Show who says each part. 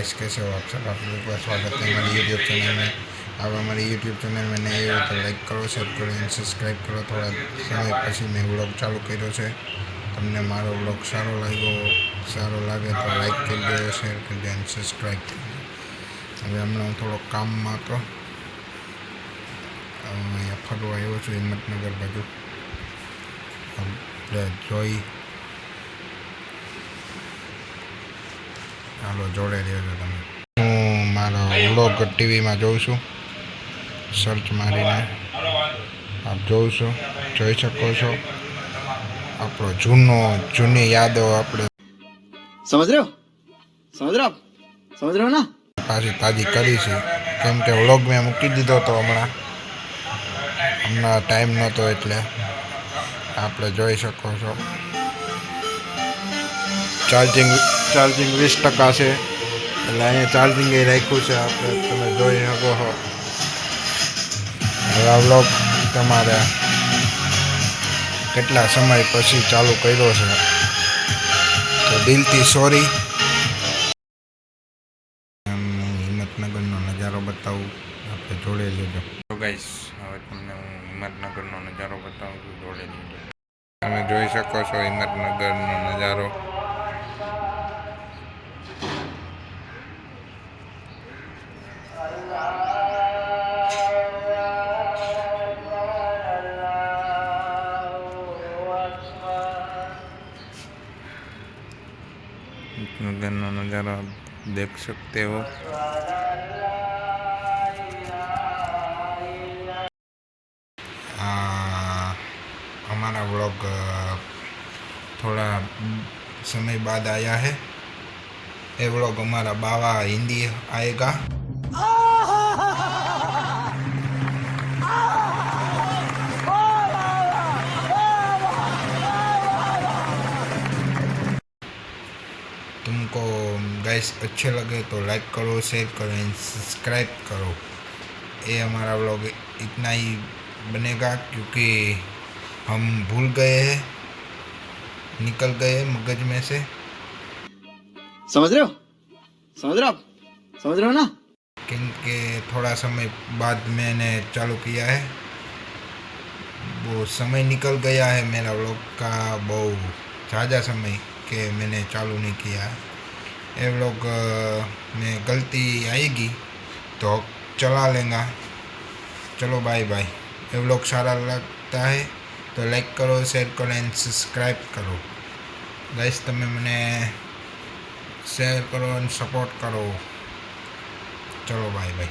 Speaker 1: कैसे हो आप सब लोगों का स्वागत है हमारी यूट्यूब चैनल में। अब हमारी यूट्यूब चैनल में नए हो तो लाइक करो, शेयर करो एंड सब्सक्राइब करो। थोड़ा समय पीछे मैं व्लॉग चालू કર્યો છે। તમને મારો વ્લોગ સારો લાગે તો લાઈક કરજો, શેર કરજો એન્ડ સબસ્ક્રાઈબ કરજો। હવે હમણાં હું થોડો કામમાં હતો, અહીંયા ફરવા આવ્યો છું હિંમતનગર બાજુ। આપણે જોઈ હાલો જોડે રહેજો તમે। હું મારો વ્લોગ ટીવીમાં જોઉં છું, સર્ચ મારીને આપ જોઈ શકો છો। આપણો જૂની યાદો આપણે
Speaker 2: समझ रहे हो ना।
Speaker 1: પાછી તાજી કરી છે, કેમ કે વ્લોગ મેં મૂકી દીધો હતો હમણાં ટાઈમ નહોતો એટલે આપણે જોઈ શકો છો। ચાર્જિંગ 20% છે એટલે અહીંયા ચાર્જિંગ એ રાખ્યું છે આપણે, તમે જોઈ શકો છો। હવે આ વ્લોગ તમારે કેટલા સમય પછી ચાલુ કર્યો છે તો દિલથી સોરી। હિંમતનગરનો નજારો બતાવું, આપણે જોડે લેજો। તો ગાઈસ હવે તમને હું હિંમતનગરનો નજારો બતાવું છું, જોડે લેજો। તમે જોઈ શકો છો હિંમતનગરનો નજારો। हिंमतनगर नज़ारा आप देख सकते हो। हमारा व्लॉग थोड़ा समय बाद आया है। ये व्लॉग हमारा बावा हिंदी आएगा। तुमको गाइस अच्छे लगे तो लाइक करो, शेयर करो एंड सब्सक्राइब करो। ये हमारा व्लॉग इतना ही बनेगा क्योंकि हम भूल गए हैं, निकल गए मगज में से।
Speaker 2: समझ रहे हो ना।
Speaker 1: क्योंकि थोड़ा समय बाद मैंने चालू किया है, वो समय निकल गया है मेरा व्लॉग का, बहुत ज़्यादा समय के मैंने चालू नहीं किया है। ये व्लॉग में गलती आएगी तो चला लेंगे। चलो बाय बाय। ये व्लॉग सारा लगता है तो लाइक करो, शेयर करो एंड सब्सक्राइब करो। गाइस તમે મને શેર કરો અને સપોર્ટ કરો। ચલો બાય બાય।